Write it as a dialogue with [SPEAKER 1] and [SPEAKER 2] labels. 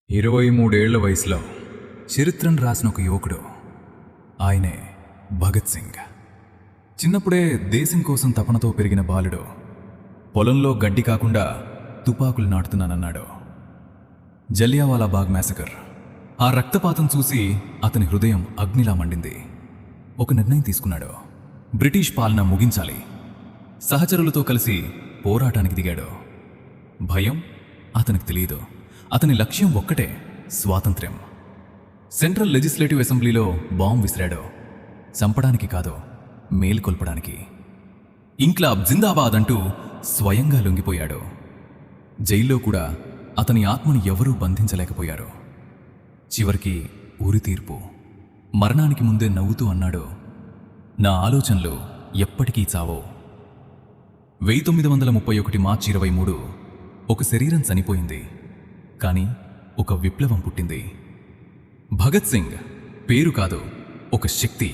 [SPEAKER 1] 23 ఏళ్ల వయసులో చరిత్రను రాసిన ఒక యువకుడు. ఆయనే భగత్ సింగ్. చిన్నప్పుడే దేశం కోసం తపనతో పెరిగిన బాలుడు. పొలంలో గడ్డి కాకుండా తుపాకులు నాటుతున్నానన్నాడు. జలియావాలా బాగ్ మ్యాసకర్, ఆ రక్తపాతం చూసి అతని హృదయం అగ్నిలా మండింది. ఒక నిర్ణయం తీసుకున్నాడు. బ్రిటిష్ పాలన ముగించాలి. సహచరులతో కలిసి పోరాటానికి దిగాడు. భయం అతనికి తెలియదు. అతని లక్ష్యం ఒక్కటే, స్వాతంత్ర్యం. సెంట్రల్ లెజిస్లేటివ్ అసెంబ్లీలో బాంబు విసిరాడు. చంపడానికి కాదు, మేల్కొల్పడానికి. ఇంక్లాబ్ జిందాబాద్ అంటూ స్వయంగా లొంగిపోయాడు. జైల్లో కూడా అతని ఆత్మను ఎవరూ బంధించలేకపోయారు. చివరికి ఊరి తీర్పు. మరణానికి ముందే నవ్వుతూ అన్నాడు, నా ఆలోచనలు ఎప్పటికీ చావో. 1931 మార్చి 23 ఒక శరీరం చనిపోయింది, కానీ ఒక విప్లవం పుట్టింది. భగత్ సింగ్ పేరు కాదు, ఒక శక్తి.